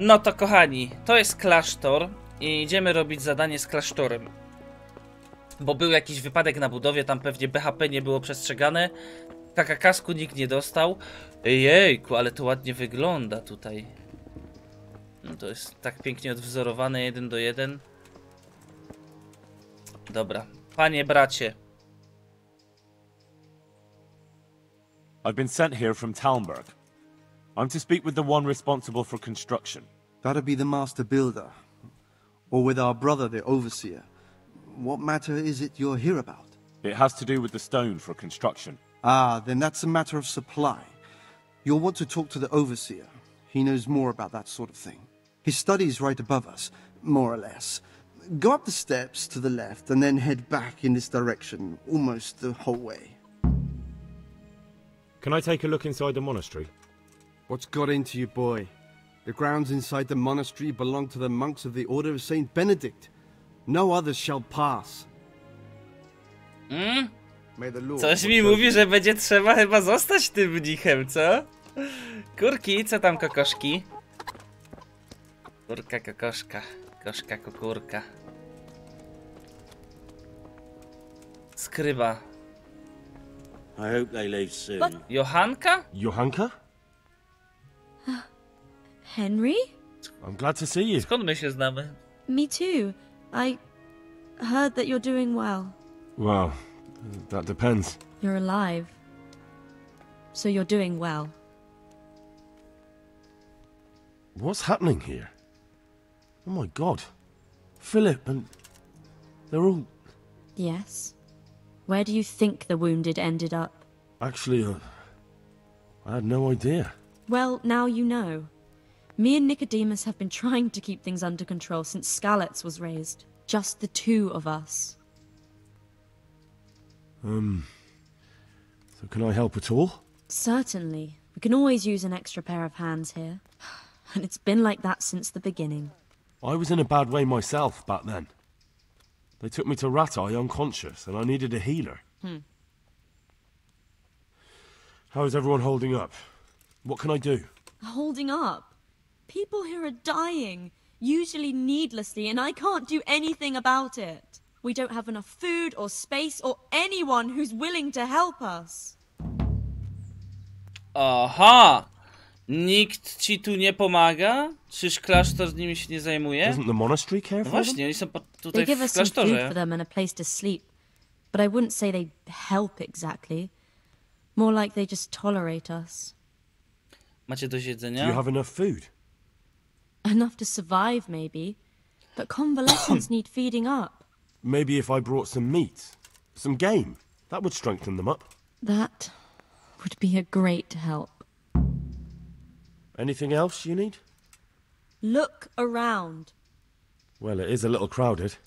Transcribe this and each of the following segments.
No to kochani, to jest klasztor i idziemy robić zadanie z klasztorem. Bo był jakiś wypadek na budowie, tam pewnie BHP nie było przestrzegane. Kasku nikt nie dostał. Jejku, ale to ładnie wygląda tutaj. No to jest tak pięknie odwzorowane 1:1. Dobra, panie bracie. I've been sent here from Talmberg. I'm to speak with the one responsible for construction. That'd be the master builder. Or with our brother, the overseer. What matter is it you're here about? It has to do with the stone for construction. Ah, then that's a matter of supply. You'll want to talk to the overseer. He knows more about that sort of thing. His study is right above us, more or less. Go up the steps to the left and then head back in this direction, almost the whole way. Can I take a look inside the monastery? What's got into you, boy? The grounds inside the monastery belong to the monks of the Order of Saint Benedict. No others shall pass. Coś mi mówi, że będzie trzeba chyba zostać tym mnichem, co? Kurki, co tam kokoszki? Kurka, kokoszka. Koszka, kukurka. Skryba. I hope they leave soon. But... Johanka? Johanka? Henry? I'm glad to see you. Skąd my się znamy? Me too. I heard that you're doing well. Well, that depends. You're alive. So you're doing well. What's happening here? Oh my god. Philip and... they're all... Yes. Where do you think the wounded ended up? Actually, I had no idea. Well, now you know. Me and Nicodemus have been trying to keep things under control since Skalitz was raised. Just the two of us. So can I help at all? Certainly. We can always use an extra pair of hands here. And it's been like that since the beginning. I was in a bad way myself back then. They took me to Ratai unconscious, and I needed a healer. How is everyone holding up? What can I do? Holding up? People here are dying, usually needlessly, and I can't do anything about it. We don't have enough food or space or anyone who's willing to help us. Aha! Nikt ci tu nie pomaga? Czyż klasztor z nimi się nie zajmuje? Doesn't the monastery care No for them? właśnie, oni są tutaj They give w us some food klasztorze. for them and a place to sleep, but I wouldn't say they help exactly. More like they just tolerate us. Macie dość Do you jedzenia? have enough food? Enough to survive, maybe, but convalescents need feeding up. Maybe if I brought some meat, some game, that would strengthen them up. That would be a great help. Anything else you need? Look around. Well, it is a little crowded.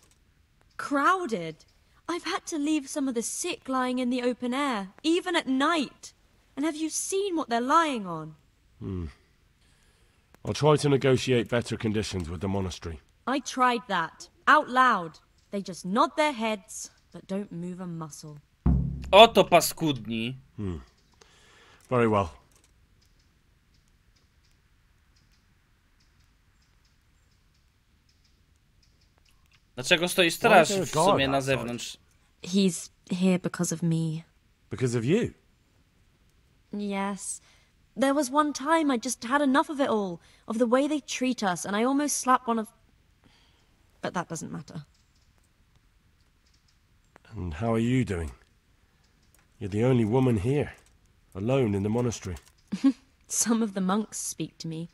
Crowded. I've had to leave some of the sick lying in the open air, even at night. And have you seen what they're lying on? I'll try to negotiate better conditions with the monastery. I tried that, out loud. They just nod their heads, but don't move a muscle. Oto paskudni. Very well. Dlaczego stoi straż Why is w there a sumie guard na outside? zewnątrz? He's here because of me. Because of you? Yes. There was one time I just had enough of it all, of the way they treat us, and I almost slapped one of... But that doesn't matter. And how are you doing? You're the only woman here, alone in the monastery. Some of the monks speak to me,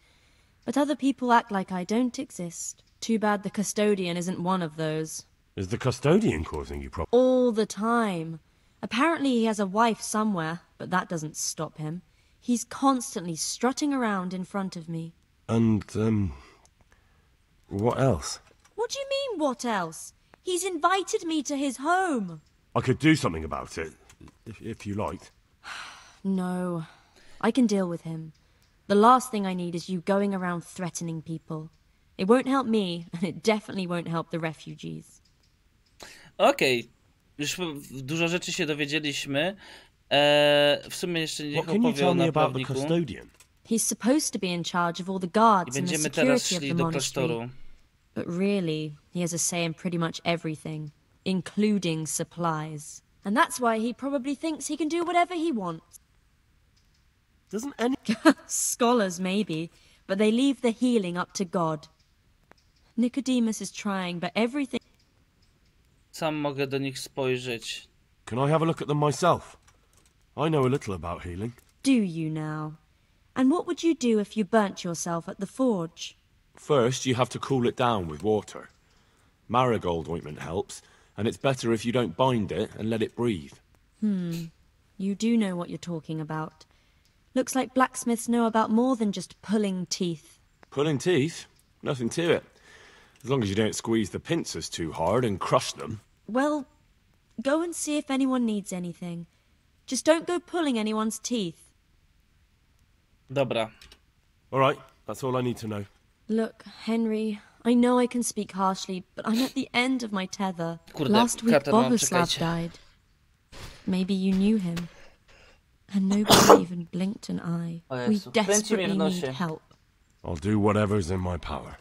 but other people act like I don't exist. Too bad the custodian isn't one of those. Is the custodian causing you problems? All the time. Apparently he has a wife somewhere, but that doesn't stop him. He's constantly strutting around in front of me. And, what else? What do you mean, what else? He's invited me to his home. I could do something about it, if you liked. No, I can deal with him. The last thing I need is you going around threatening people. It won't help me, and it definitely won't help the refugees. Okej. Już dużo rzeczy się dowiedzieliśmy. W sumie jeszcze niech What can you opowie o tell me about the naprawniku. custodian? He's supposed to be in charge of all the I guards and the będziemy teraz security of szli the do monastery. klasztoru. But really, he has a say in pretty much everything, including supplies. And that's why he probably thinks he can do whatever he wants. Doesn't any... Scholars, maybe, but they leave the healing up to God. Nicodemus is trying, but everything... Sam mogę do nich spojrzeć. Can I have a look at them myself? I know a little about healing. Do you now? And what would you do if you burnt yourself at the forge? First, you have to cool it down with water. Marigold ointment helps, and it's better if you don't bind it and let it breathe. You do know what you're talking about. Looks like blacksmiths know about more than just pulling teeth. Pulling teeth? Nothing to it. As long as you don't squeeze the pincers too hard and crush them. Well, go and see if anyone needs anything. Just don't go pulling anyone's teeth. Dobra. All right, that's all I need to know. Look, Henry, I know I can speak harshly, but I'm at the end of my tether. Kurde, Last week Katarzyna, Boguslav czekajcie. died. Maybe you knew him. And nobody even blinked an eye. O We Jezu, kręci mnie w desperately need nosie. help. I'll do whatever's in my power.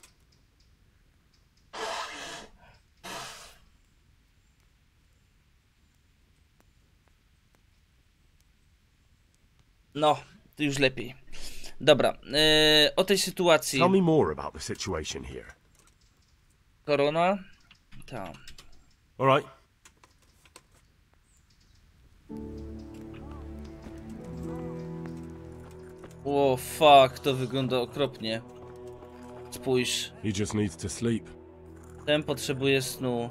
No, już lepiej. Dobra, o tej sytuacji. Tell me more about the situation here. Korona. Tak. All right. O fuck, to wygląda okropnie. Spójrz, He just needs to sleep. ten potrzebuje snu.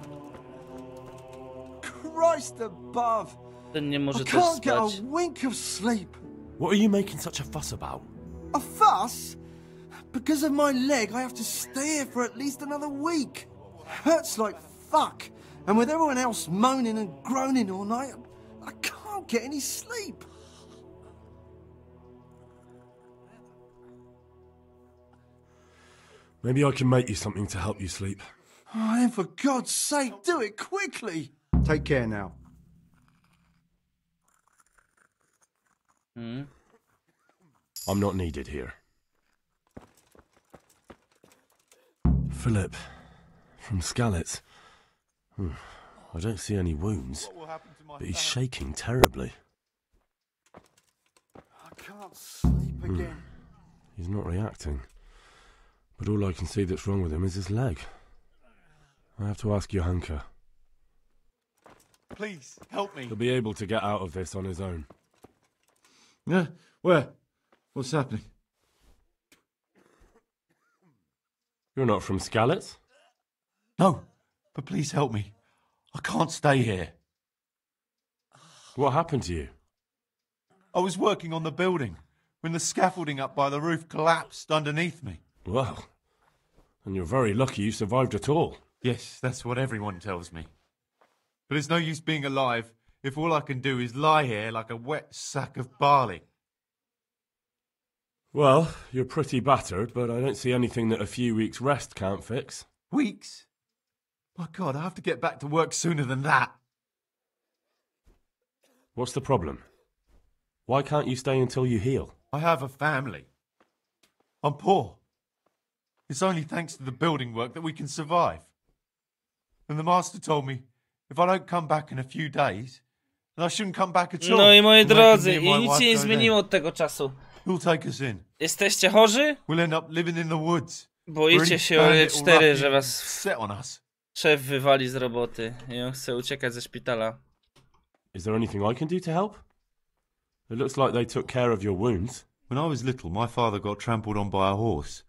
Christ above! Ten nie I może też can't get a spać. wink of sleep. What are you making such a fuss about? A fuss? Because of my leg, I have to stay here for at least another week. Hurts like fuck. And with everyone else moaning and groaning all night, I can't get any sleep. Maybe I can make you something to help you sleep. Oh, then for God's sake, do it quickly. Take care now. I'm not needed here. Philip, from Skalitz. I don't see any wounds, but he's shaking terribly. I can't sleep again. He's not reacting. But all I can see that's wrong with him is his leg. I have to ask Johanka. Please, help me. He'll be able to get out of this on his own. Yeah? Where? What's happening? You're not from Skalitz? No, but please help me. I can't stay here. What happened to you? I was working on the building when the scaffolding up by the roof collapsed underneath me. Well, and you're very lucky you survived at all. Yes, that's what everyone tells me. But it's no use being alive if all I can do is lie here like a wet sack of barley. Well, you're pretty battered, but I don't see anything that a few weeks' rest can't fix. Weeks? My God, I have to get back to work sooner than that. What's the problem? Why can't you stay until you heal? I have a family. I'm poor. It's only thanks to the building work that we can survive. And the master told me if I don't come back in a few days, then I shouldn't come back at all. No i moi Making drodzy, me and i my nic wife się nie go zmieniło there. od tego czasu. Who'll take us in? Jesteście chorzy? We'll end up living in the woods. Boicie się o Bandit or E4, ruffian że was set on us. szef wywali z roboty i on chce uciekać ze szpitala. Is there anything I can do to help? It looks like they took care of your wounds. When I was little, my father got trampled on by a horse,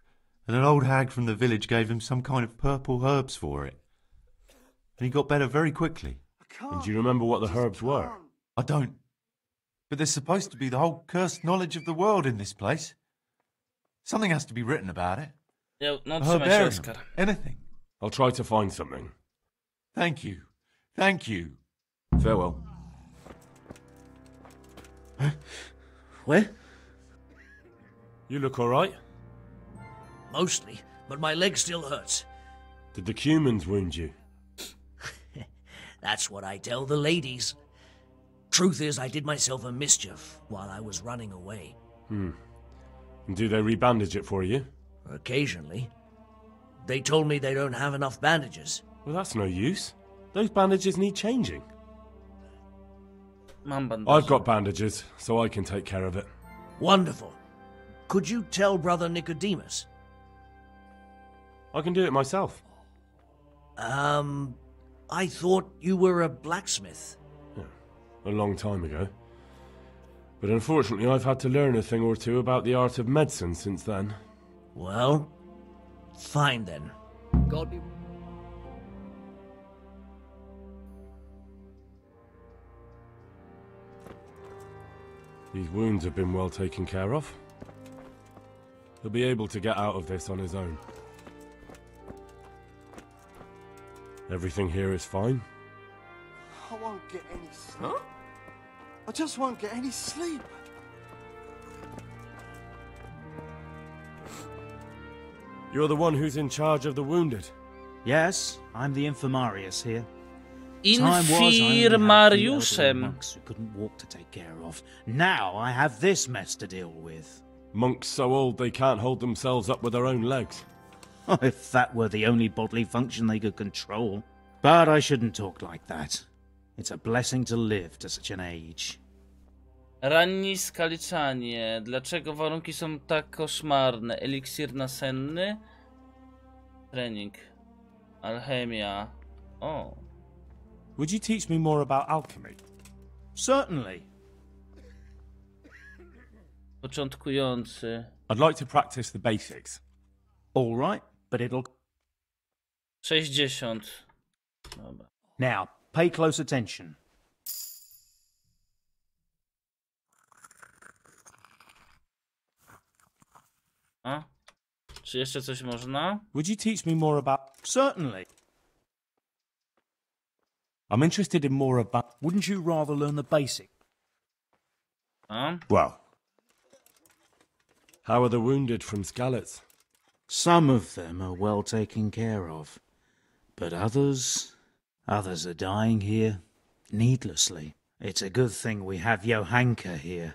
and an old hag from the village gave him some kind of purple herbs for it. And he got better very quickly. And do you remember what the herbs were? I don't. But there's supposed to be the whole cursed knowledge of the world in this place. Something has to be written about it. No, A trzymaj się, herbarium. Oskar. Anything. I'll try to find something. Thank you. Thank you. Farewell. Where? You look all right? Mostly, but my leg still hurts. Did the Cumans wound you? That's what I tell the ladies. Truth is, I did myself a mischief while I was running away. And do they rebandage it for you? Occasionally. They told me they don't have enough bandages. Well, that's no use. Those bandages need changing. Mam bandaże. I've got bandages, so I can take care of it. Wonderful. Could you tell Brother Nicodemus? I can do it myself. I thought you were a blacksmith. A long time ago. But unfortunately, I've had to learn a thing or two about the art of medicine since then. Well, fine then. God be... These wounds have been well taken care of. He'll be able to get out of this on his own. Everything here is fine. I won't get any sleep. Huh? I just won't get any sleep. You're the one who's in charge of the wounded. Yes, I'm the infirmarius here. Time was I only had a few Infirmariuszem. monks who couldn't walk to take care of. Now I have this mess to deal with. Monks so old they can't hold themselves up with their own legs. Oh, if that were the only bodily function they could control. But I shouldn't talk like that. It's a blessing to live to such an age. Ranni skaliczanie. Dlaczego warunki są tak koszmarne? Eliksir nasenny? Trening. Alchemia. O. Would you teach me more about alchemy? Certainly. Początkujący. I'd like to practice the basics. All right, but it'll... 60. Dobra. Now, pay close attention. A? Czy jeszcze coś można? Would you teach me more about... Certainly. I'm interested in more about... Wouldn't you rather learn the basic? A? Well, How are the wounded from Skalitz? Some of them are well taken care of. But others are dying here needlessly. It's a good thing we have Johanka here.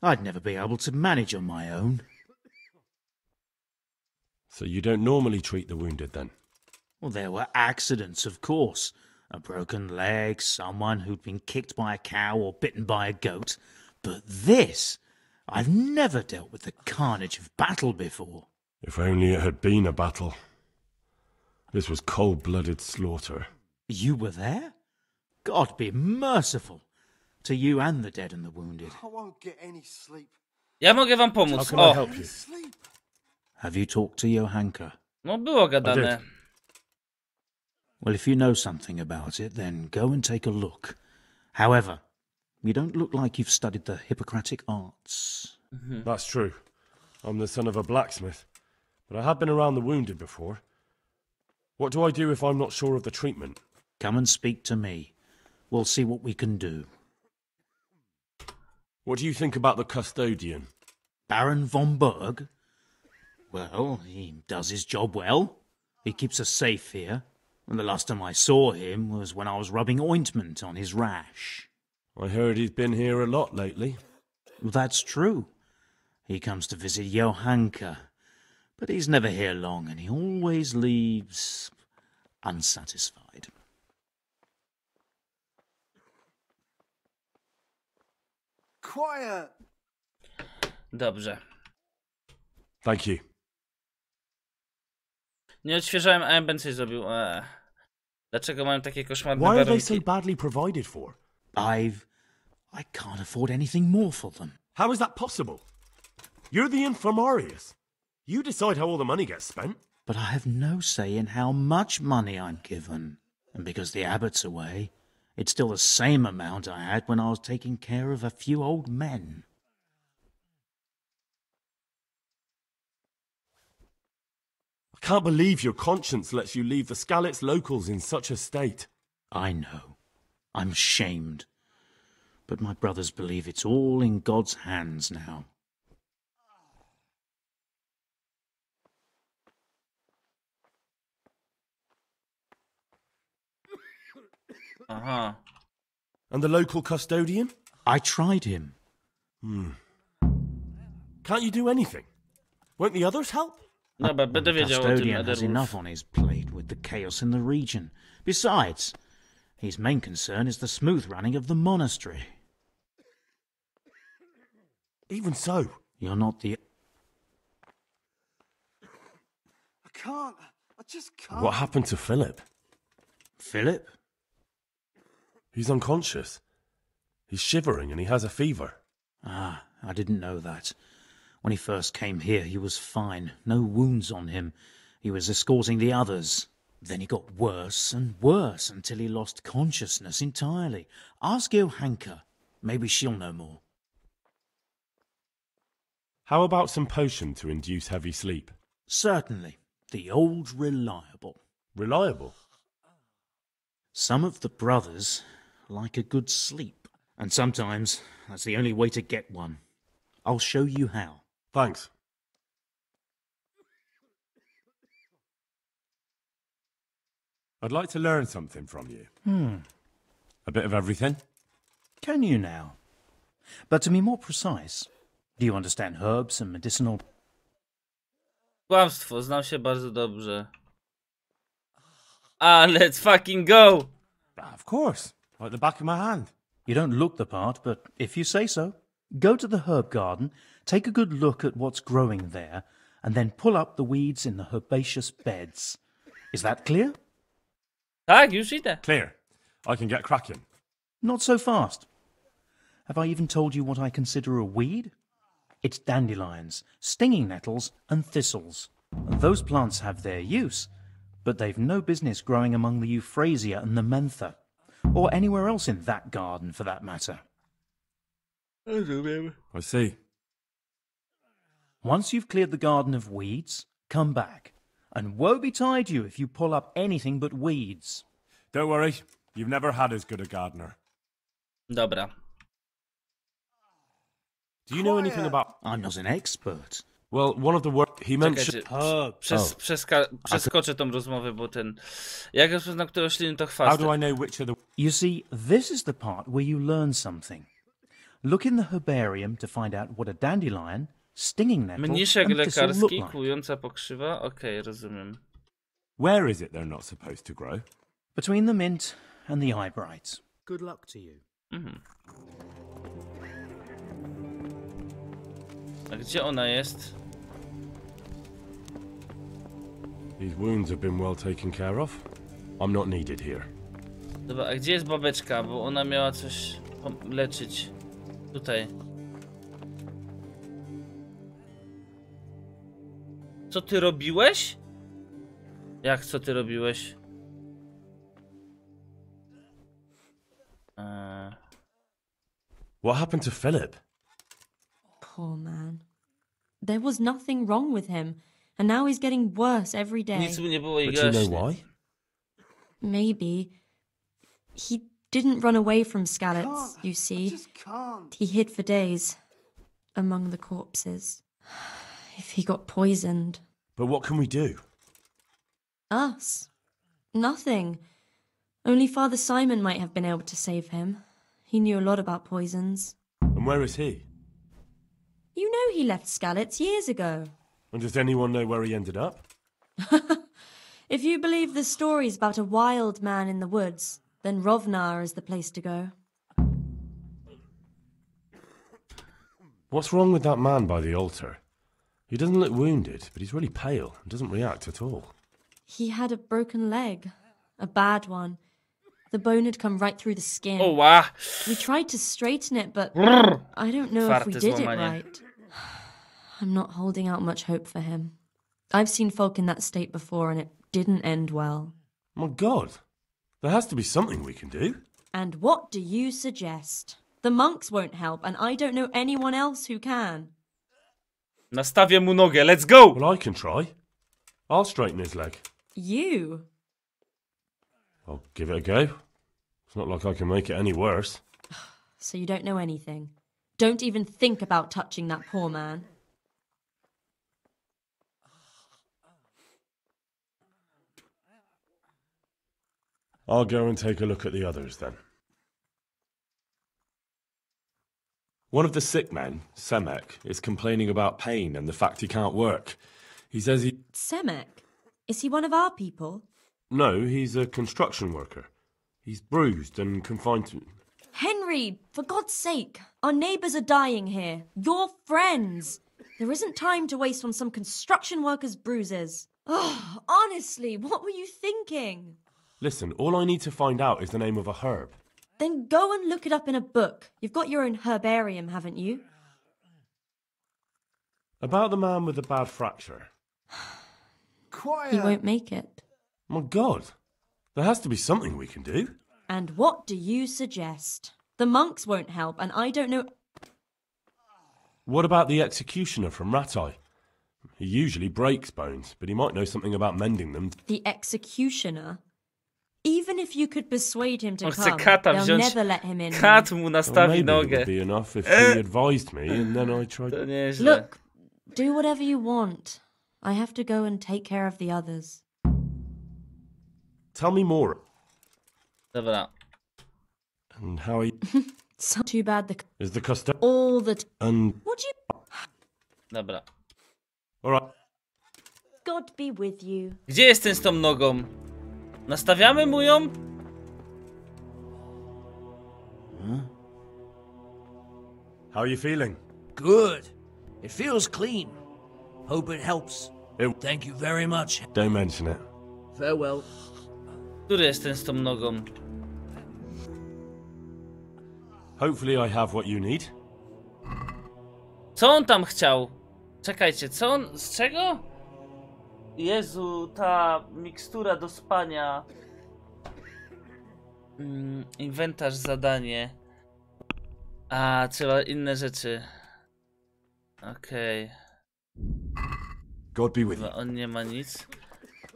I'd never be able to manage on my own. So you don't normally treat the wounded then? Well, there were accidents, of course. A broken leg, someone who'd been kicked by a cow or bitten by a goat. But this, I've never dealt with the carnage of battle before. If only it had been a battle. This was cold-blooded slaughter. You were there? God be merciful to you and the dead and the wounded. I won't get any sleep. Ja mogę wam How pomóc. can I O! help you? Sleep. Have you talked to Johanka? No było gadane. Well, if you know something about it, then go and take a look. However, you don't look like you've studied the Hippocratic arts. That's true. I'm the son of a blacksmith. But I have been around the wounded before. What do I do if I'm not sure of the treatment? Come and speak to me. We'll see what we can do. What do you think about the custodian? Baron von Berg? Well, he does his job well. He keeps us safe here. And the last time I saw him was when I was rubbing ointment on his rash. I heard he's been here a lot lately. That's true. He comes to visit Johanka. But he's never here long, and he always leaves unsatisfied. Quiet. Dobrze. Thank you. Nie odświeżałem, a ja bym coś zrobił. Dlaczego mam takie koszmarne why are they warunki? so badly provided for? I can't afford anything more for them. How is that possible? You're the infirmarius. You decide how all the money gets spent. But I have no say in how much money I'm given. And because the abbot's away, it's still the same amount I had when I was taking care of a few old men. I can't believe your conscience lets you leave the Skalitz locals in such a state. I know. I'm ashamed. But my brothers believe it's all in God's hands now. Aha. And the local custodian? I tried him. Can't you do anything? Won't the others help? Dobra, będę The wiedział o tym custodian has enough Netherwolf. on his plate with the chaos in the region. Besides, his main concern is the smooth running of the monastery. Even so. You're not the... I can't. I just can't. What happened to Philip? Philip? He's unconscious. He's shivering and he has a fever. Ah, I didn't know that. When he first came here, he was fine. No wounds on him. He was escorting the others. Then he got worse and worse until he lost consciousness entirely. Ask Johanka. Maybe she'll know more. How about some potion to induce heavy sleep? Certainly. The old reliable. Reliable? Some of the brothers like a good sleep. And sometimes that's the only way to get one. I'll show you how. Thanks. I'd like to learn something from you. A bit of everything? Can you now? But to be more precise, do you understand herbs and medicinal... Kłamstwo, znam się bardzo dobrze. Let's fucking go! Of course. Like the back of my hand. You don't look the part, but if you say so. Go to the herb garden, take a good look at what's growing there, and then pull up the weeds in the herbaceous beds. Is that clear? Tak, już idę. Clear. I can get cracking. Not so fast. Have I even told you what I consider a weed? It's dandelions, stinging nettles, and thistles. Those plants have their use, but they've no business growing among the euphrasia and the mentha, or anywhere else in that garden for that matter. I see. Once you've cleared the garden of weeds, come back. And woe betide you if you pull up anything but weeds. Don't worry. You've never had as good a gardener. Dobra. Do you know anything about... I'm not an expert. Well, one of the work he mentioned... Przeskoczę tą rozmowę, bo ten... Jak rozpoznam, którą rośliny to How chwasty. do I know which of the... You see, this is the part where you learn something. Look in the herbarium to find out what a dandelion, stinging nettle, Mniszek and thistle look lekarski, like. kłująca pokrzywa. Okej, rozumiem. Where is it they're not supposed to grow? Between the mint and the eyebrights. Good luck to you. A gdzie ona jest? These wounds have been well taken care of. I'm not needed here. Dobra, a gdzie jest babeczka? Bo ona miała coś leczyć. Tutaj. Co ty robiłeś? Jak co ty robiłeś? What happened to Philip? Poor man. There was nothing wrong with him, and now he's getting worse every day. Nic mu nie było i But you know gaśnie. why? Maybe. He didn't run away from Skalitz, Can't. you I see. just can't. He hid for days among the corpses. If he got poisoned. But what can we do? Us? Nothing. Only Father Simon might have been able to save him. He knew a lot about poisons. And where is he? You know he left Skalitz years ago. And does anyone know where he ended up? If you believe the stories about a wild man in the woods, then Rovnar is the place to go. What's wrong with that man by the altar? He doesn't look wounded, but he's really pale and doesn't react at all. He had a broken leg. A bad one. The bone had come right through the skin. O, ła! We tried to straighten it, but I don't know if we Czwarte did it złamanie. right. I'm not holding out much hope for him. I've seen folk in that state before, and it didn't end well. My God! There has to be something we can do. And what do you suggest? The monks won't help, and I don't know anyone else who can. Nastawię mu nogę, let's go! Well, I can try. I'll straighten his leg. You? I'll give it a go. It's not like I can make it any worse. So you don't know anything. Don't even think about touching that poor man. I'll go and take a look at the others then. One of the sick men, Semek, is complaining about pain and the fact he can't work. He says he... Semek? Is he one of our people? No, he's a construction worker. He's bruised and confined to... Henry, for God's sake, our neighbours are dying here. Your friends. There isn't time to waste on some construction worker's bruises. Oh, honestly, what were you thinking? Listen, all I need to find out is the name of a herb. Then go and look it up in a book. You've got your own herbarium, haven't you? About the man with the bad fracture. Quiet. He won't make it. My God, there has to be something we can do. And what do you suggest? The monks won't help, and I don't know... What about the executioner from Ratai? He usually breaks bones, but he might know something about mending them. The executioner? Even if you could persuade him to On chce come, kata they'll wziąć. never let him in. Kat mu Well, nastawi maybe it nogę. would be enough if he advised me, and then I tried... To nieźle. Look, do whatever you want. I have to go and take care of the others. Tell me more. Dobra. And how he... It's not too bad. Is the custom... All the And... What do you... Dobra. Alright. God be with you. Gdzie jest ten z tą nogą? Nastawiamy mu ją? How are you feeling? Good. It feels clean. Hope it helps. It... Thank you very much. Don't mention it. Farewell. Który jest ten z tą nogą? Hopefully I have what you need. Co on tam chciał? Czekajcie, co on... Z czego? Jezu, ta mikstura do spania. Inwentarz, zadanie. A, trzeba inne rzeczy. Okej. God be with you. Dobra, on nie ma nic.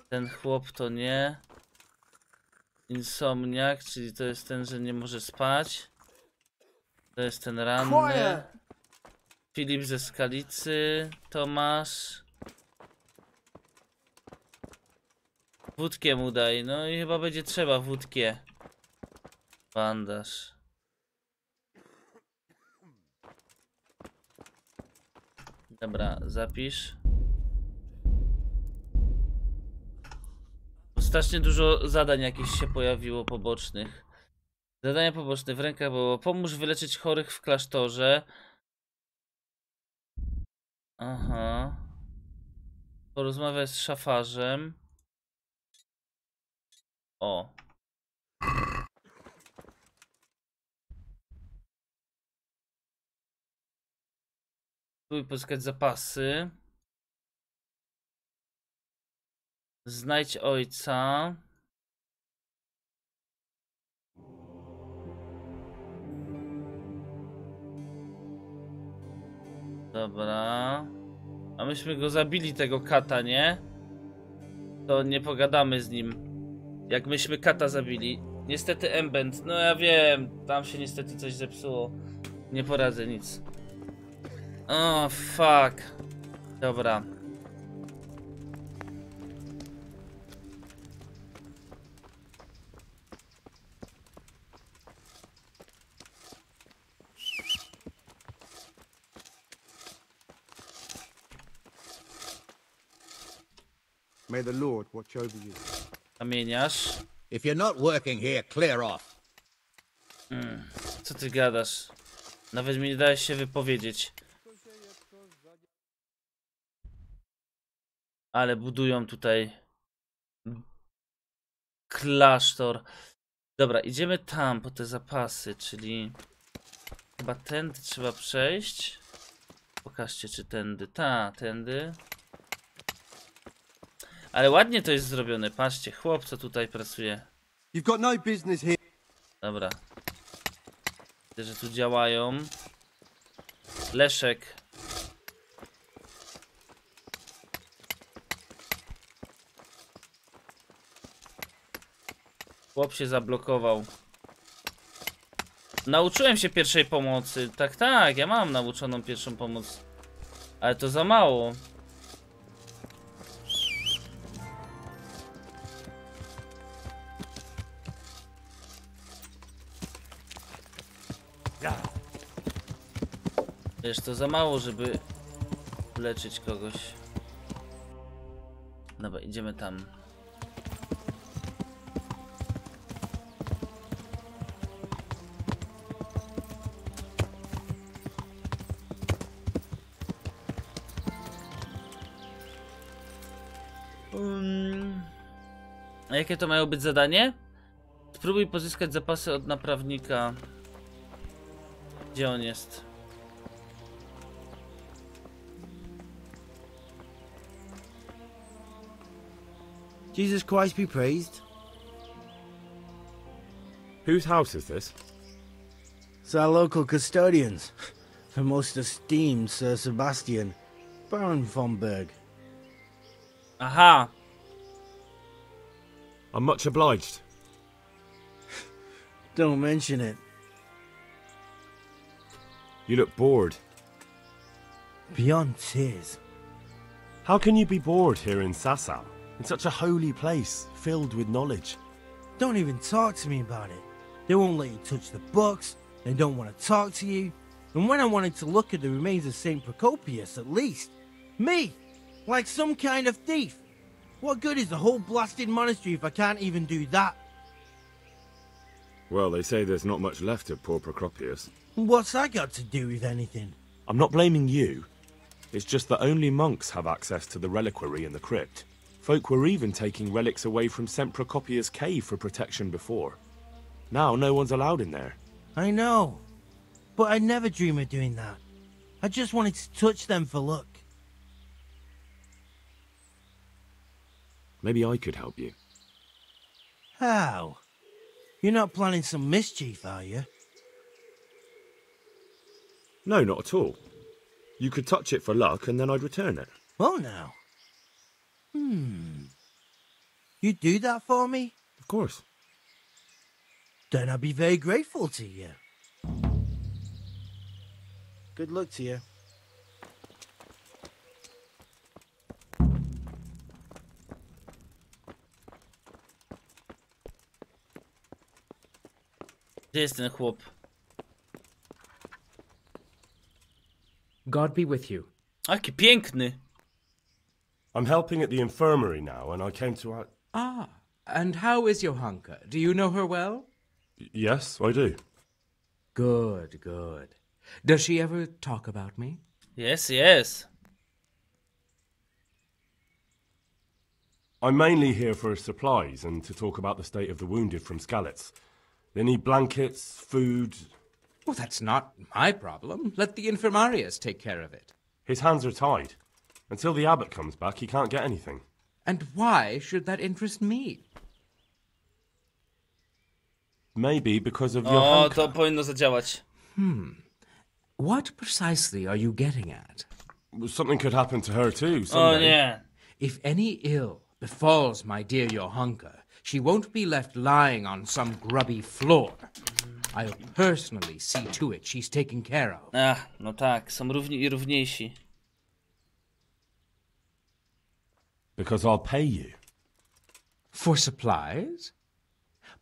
Ten chłop to nie. Insomniak, czyli to jest ten, że nie może spać. To jest ten ranny. Filip ze Skalicy. Tomasz. Wódkę mu daj. No i chyba będzie trzeba wódkę. Bandaż. Dobra, zapisz. Strasznie dużo zadań jakichś się pojawiło pobocznych. Zadania poboczne w rękach było: pomóż wyleczyć chorych w klasztorze. Aha. Porozmawiaj z szafarzem. O. Spróbuj pozyskać zapasy. Znajdź ojca. Dobra. A myśmy go zabili, tego kata, nie? To nie pogadamy z nim. Jak myśmy kata zabili. Niestety Embent. No ja wiem, tam się niestety coś zepsuło. Nie poradzę nic. O, fuck. Dobra. May the Lord watch over you. Kamieniarz. If you're not working here, clear off. Co ty gadasz? Nawet mi nie dałeś się wypowiedzieć. Ale budują tutaj klasztor. Dobra, idziemy tam po te zapasy, czyli chyba tędy trzeba przejść. Pokażcie, czy tędy. Ta, tędy. Ale ładnie to jest zrobione. Patrzcie, chłop co tutaj pracuje. You've got no business here. Dobra. Widzę, że tu działają. Leszek. Chłop się zablokował. Nauczyłem się pierwszej pomocy. Tak, tak, ja mam nauczoną pierwszą pomoc. Ale to za mało. Wiesz, to za mało, żeby leczyć kogoś. Dobra, idziemy tam. A jakie to mają być zadanie? Spróbuj pozyskać zapasy od naprawnika. Gdzie on jest? Jesus Christ be praised. Whose house is this? It's our local custodians. The most esteemed Sir Sebastian, Baron von Berg. Aha! I'm much obliged. Don't mention it. You look bored. Beyond tears. How can you be bored here in Sasau? It's such a holy place, filled with knowledge. Don't even talk to me about it. They won't let you touch the books. They don't want to talk to you. And when I wanted to look at the remains of St. Procopius, at least, me, like some kind of thief. What good is the whole blasted monastery if I can't even do that? Well, they say there's not much left of poor Procopius. What's that got to do with anything? I'm not blaming you. It's just that only monks have access to the reliquary in the crypt. Folk were even taking relics away from St. Procopius' cave for protection before. Now no one's allowed in there. I know. But I'd never dream of doing that. I just wanted to touch them for luck. Maybe I could help you. How? You're not planning some mischief, are you? No, not at all. You could touch it for luck and then I'd return it. Oh, now. You'd do that for me? Of course. Then I'd be very grateful to you. Good luck to you. Gdzie jest ten chłop? God be with you. Jaki piękny. I'm helping at the infirmary now, and I came to... Ah, and how is Johanka? Do you know her well? Yes, I do. Good, good. Does she ever talk about me? Yes, yes. I'm mainly here for supplies and to talk about the state of the wounded from Skalitz. They need blankets, food... Well, that's not my problem. Let the infirmarius take care of it. His hands are tied. Until the abbot comes back, he can't get anything. And why should that interest me? Maybe because of O, Johanka. to powinno zadziałać. What precisely are you getting at? Something could happen to her too, O someday. nie. If any ill befalls my dear Johanka, she won't be left lying on some grubby floor. I'll personally see to it she's taken care of. Ach, no tak, są równi i równiejsi. Because I'll pay you. For supplies?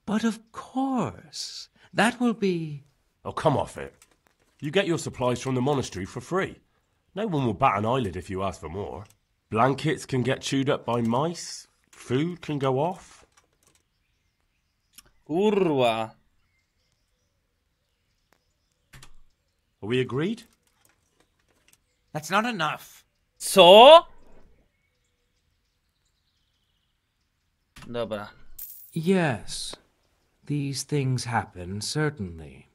But of course. That will be... Oh, come off it. You get your supplies from the monastery for free. No one will bat an eyelid if you ask for more. Blankets can get chewed up by mice. Food can go off. Kurwa. Are we agreed? That's not enough. Co? Dobra. Yes. These things happen, certainly.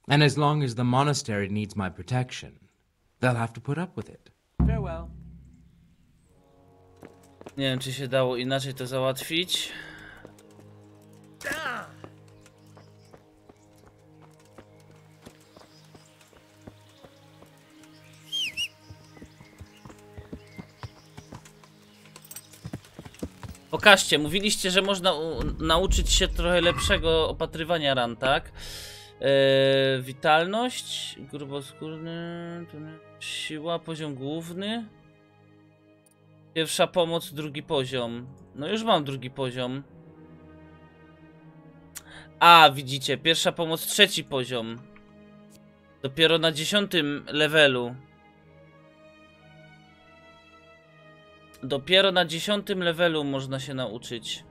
And as long as the monastery needs my protection, they'll have to put up with it. Farewell. Nie wiem, czy się dało inaczej to załatwić. Pokażcie, mówiliście, że można nauczyć się trochę lepszego opatrywania ran, tak? Witalność, gruboskórny, siła, poziom główny. Pierwsza pomoc, drugi poziom. No już mam drugi poziom. A, widzicie, pierwsza pomoc, trzeci poziom. Dopiero na 10. levelu. Dopiero na 10. levelu można się nauczyć.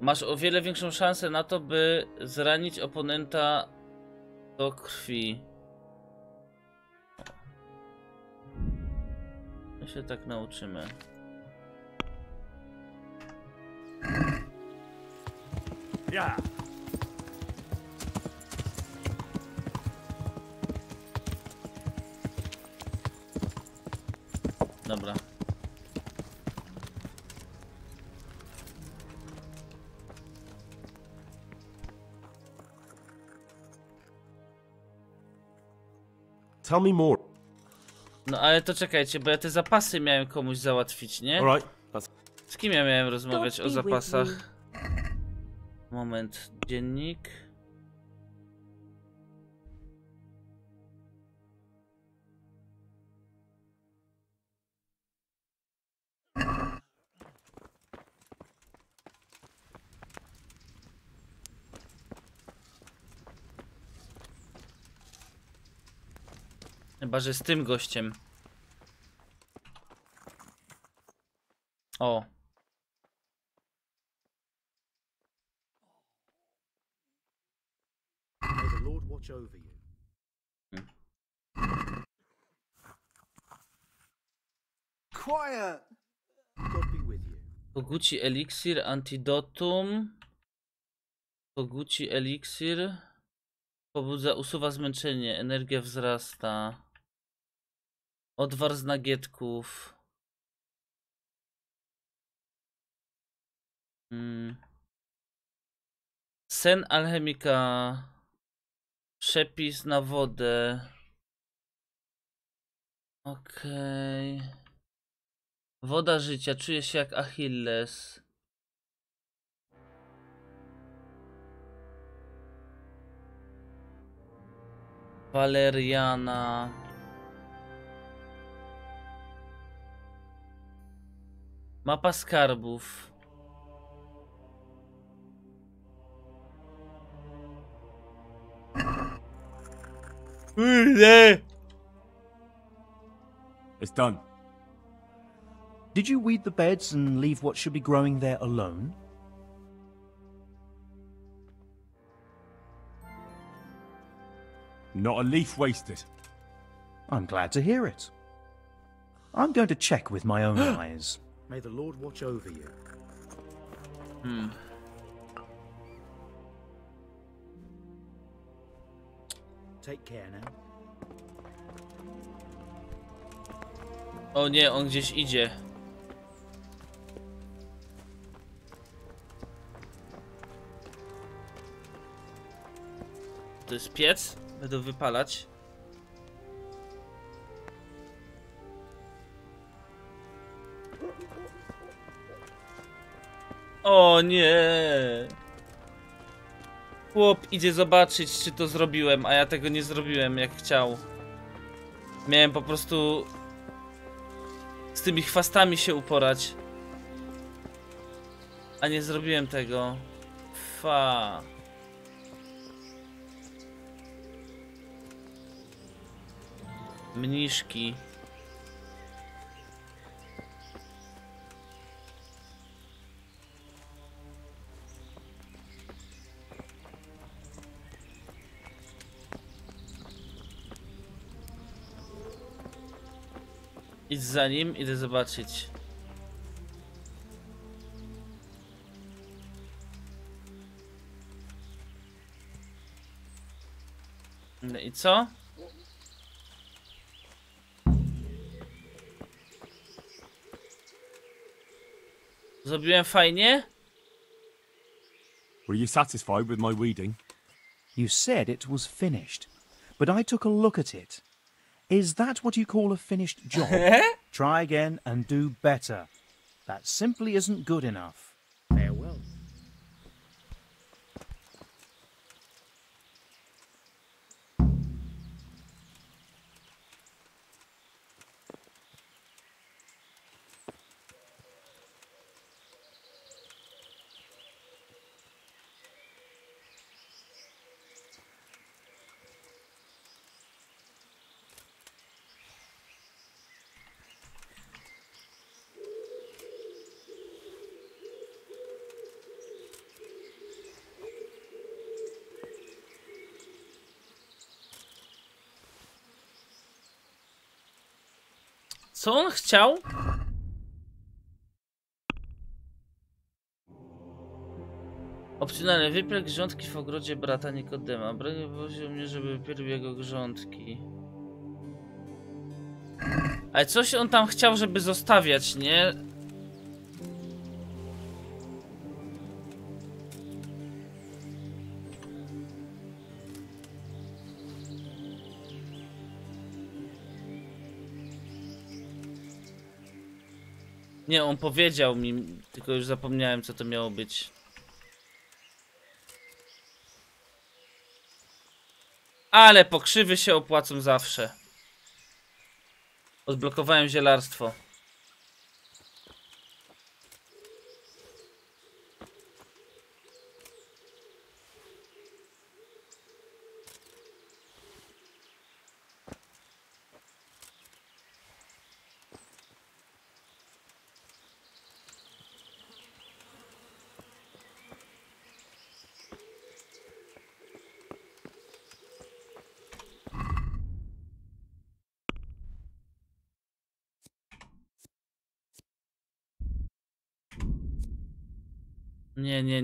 Masz o wiele większą szansę na to, by zranić oponenta do krwi. My się tak nauczymy. Yeah. Dobra. Tell me more. No ale to czekajcie, bo ja te zapasy miałem komuś załatwić, nie? Alright. Z kim ja miałem rozmawiać o zapasach? Moment, dziennik. Chyba, że z tym gościem. O. May the Lord watch over you. Quiet! God be with you. Poguci eliksir, antidotum. Poguci eliksir. Pobudza, usuwa zmęczenie, energia wzrasta. Odwar z nagietków. Sen alchemika. Przepis na wodę. Okej. Woda życia, czuję się jak Achilles. Waleriana. Mapa skarbów. It's done. Did you weed the beds and leave what should be growing there alone? Not a leaf wasted. I'm glad to hear it. I'm going to check with my own eyes. May the Lord watch over you. Take care now. O nie, on gdzieś idzie. To jest piec. Będę wypalać. O nie. Chłop idzie zobaczyć, czy to zrobiłem, a ja tego nie zrobiłem jak chciał. Miałem po prostu z tymi chwastami się uporać, a nie zrobiłem tego. Fa. Mniszki. Idź za nim, idę zobaczyć. No i co? Zrobiłem fajnie? Were you satisfied with my weeding? You said it was finished, but I took a look at it. Is that what you call a finished job? Try again and do better. That simply isn't good enough. Farewell. Co on chciał? Opcjonalnie wypiek grządki w ogrodzie brata Nikodema. Branie prosił mnie, żeby wypielił jego grządki. Ale coś on tam chciał, żeby zostawiać, nie? Nie, on powiedział mi, tylko już zapomniałem, co to miało być. Ale pokrzywy się opłacą zawsze. Odblokowałem zielarstwo.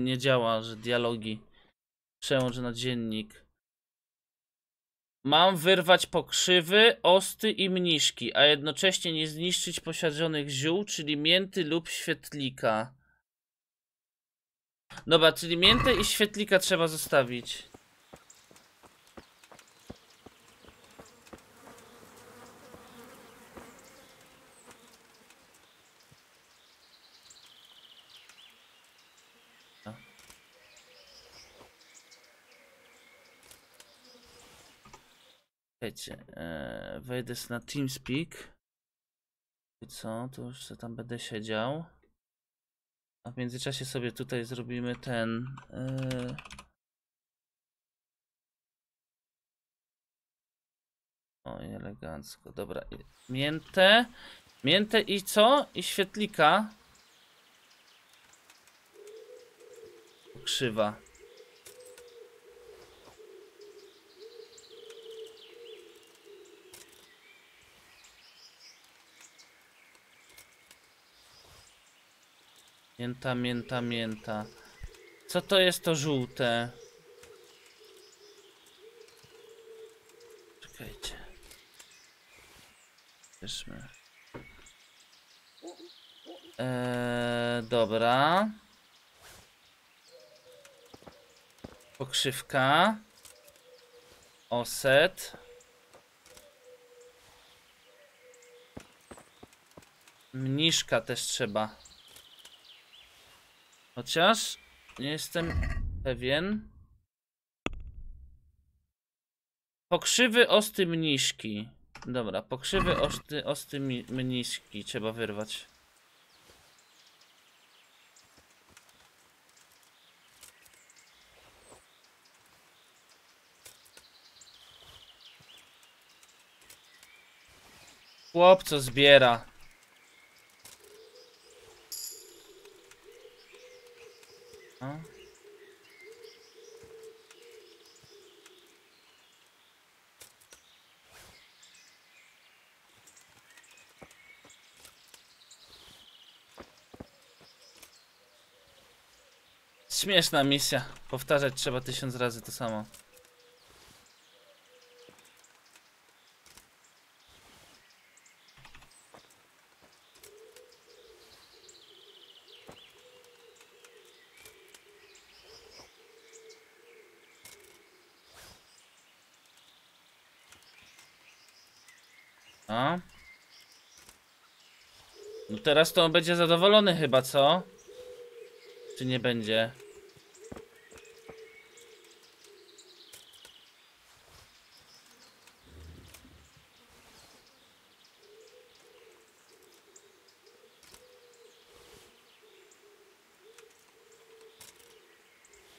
Nie działa, że dialogi. Przełącz na dziennik. Mam wyrwać pokrzywy, osty i mniszki, a jednocześnie nie zniszczyć posiadzonych ziół, czyli mięty lub świetlika. Dobra, czyli miętę i świetlika trzeba zostawić. Wiecie, wejdę na TeamSpeak. I co? To już sobie tam będę siedział. A w międzyczasie sobie tutaj zrobimy ten... Oj, elegancko. Dobra. Miętę. Miętę i co? I świetlika. Krzywa. Mięta. Co to jest to żółte? Czekajcie. Bierzmy. Dobra. Pokrzywka. Oset. Mniszka też trzeba. Chociaż nie jestem pewien. Pokrzywy, osty, mniszki. Dobra, pokrzywy, osty, mniszki trzeba wyrwać. Chłop co zbiera. No. Śmieszna misja. Powtarzać trzeba 1000 razy to samo. A? No teraz to on będzie zadowolony chyba, co? Czy nie będzie?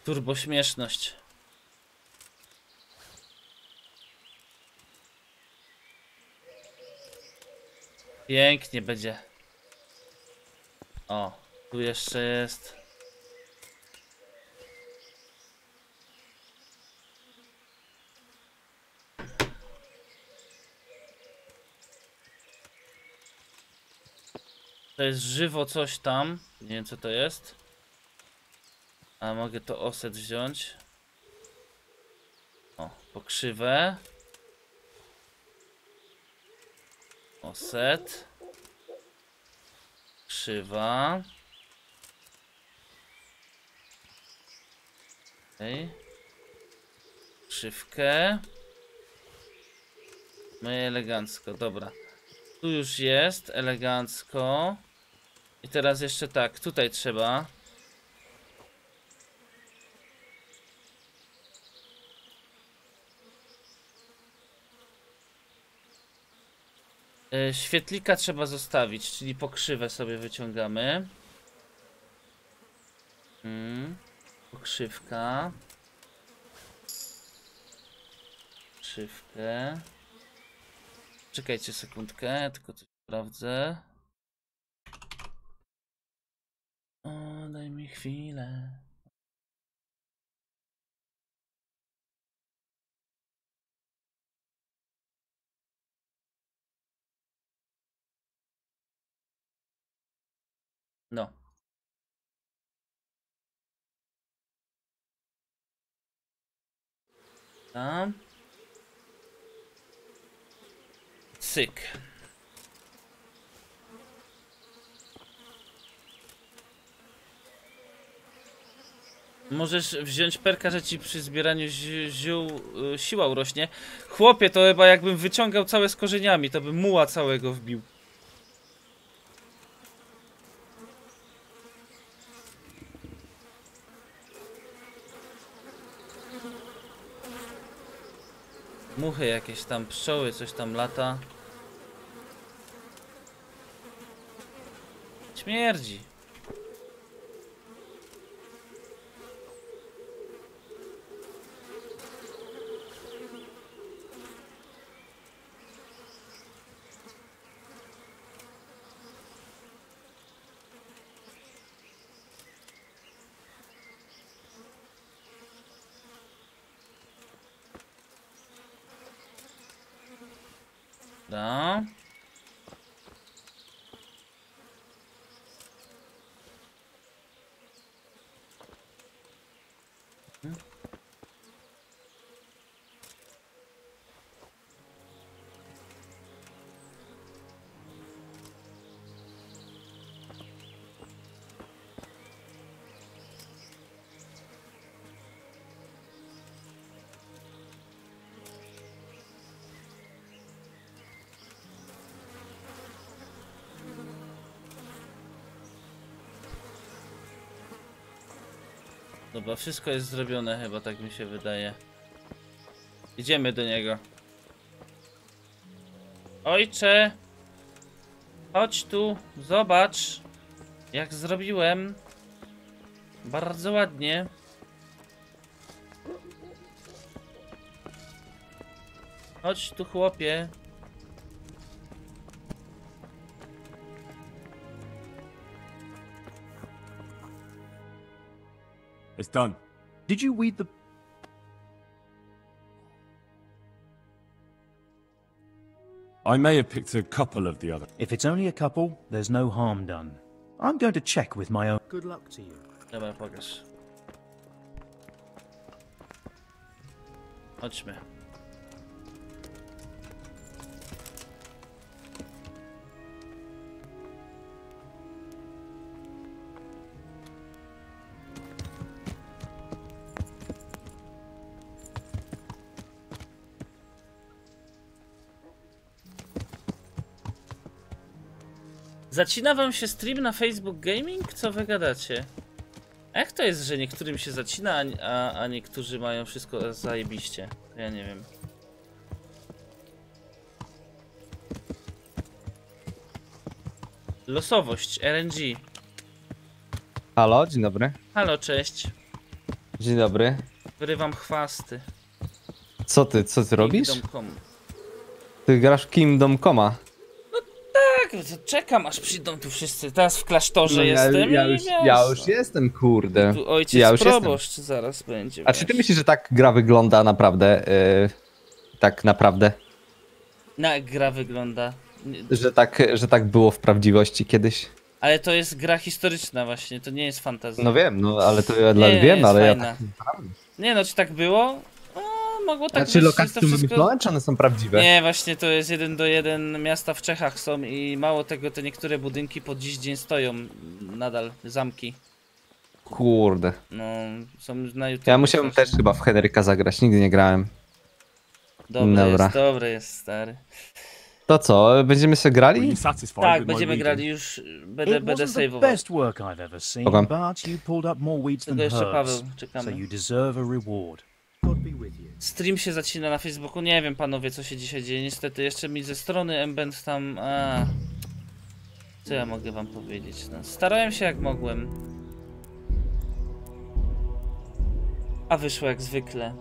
Turbośmieszność. Pięknie będzie. O, tu jeszcze jest. To jest żywo coś tam. Nie wiem co to jest. A mogę to oset wziąć. O, pokrzywę. Oset. Krzywa. Okay. Krzywkę. No i elegancko, dobra. Tu już jest, elegancko. I teraz jeszcze tak, tutaj trzeba. Świetlika trzeba zostawić, czyli pokrzywę sobie wyciągamy. Pokrzywka. Krzywkę. Czekajcie sekundkę, tylko coś sprawdzę. O, daj mi chwilę. No. Tam. Cyk. Możesz wziąć perka, że ci przy zbieraniu ziół siła urośnie. Chłopie, to chyba jakbym wyciągał całe z korzeniami, to bym muła całego wbił. Muchy jakieś tam, pszczoły, coś tam lata. Śmierdzi. Da. Dobra, wszystko jest zrobione chyba, tak mi się wydaje. Idziemy do niego. Ojcze! Chodź tu, zobacz, jak zrobiłem. Bardzo ładnie. Chodź tu, chłopie. It's done. Did you weed the... I may have picked a couple of the other. If it's only a couple, there's no harm done. I'm going to check with my own... Good luck to you. Dobra, pokaż. Chodźmy. Zacina wam się stream na Facebook Gaming? Co wy gadacie? A jak to jest, że niektórym się zacina, a niektórzy mają wszystko zajebiście? Ja nie wiem. Losowość, RNG. Halo, dzień dobry. Halo, cześć. Dzień dobry. Wyrywam chwasty. Co ty robisz? Kingdom.com. Ty grasz w Kingdom.coma. Tak, czekam aż przyjdą tu wszyscy. Teraz w klasztorze jestem. Ja już jestem, kurde. Tu ojciec proboszcz zaraz będzie. A czy ty myślisz, że tak gra wygląda naprawdę? Tak naprawdę? Jak gra wygląda? Że tak było w prawdziwości kiedyś? Ale to jest gra historyczna właśnie, to nie jest fantazja. No wiem, no ale to Nie, wiem, jest ale ja fajna. tak... Nie no, czy tak było? Mogło tak Znaczy być. lokacje są wymyślone, czy one są prawdziwe? Nie, właśnie to jest 1:1, miasta w Czechach są i mało tego, te niektóre budynki po dziś dzień stoją nadal, zamki. Kurde. No, są na YouTube. Ja musiałem też chyba w Henryka zagrać, nigdy nie grałem. Dobry jest, stary. To co, będziemy sobie grali? Tak, będziemy grali już, będę save'ował. best work I've ever seen, Spoko. but you pulled up more weeds than Tylko jeszcze Paweł, herbs, czekamy. so you deserve a reward. Stream się zacina na Facebooku, nie wiem panowie co się dzisiaj dzieje, niestety jeszcze mi ze strony Mbens tam... Co ja mogę wam powiedzieć, no, starałem się jak mogłem. A wyszło jak zwykle.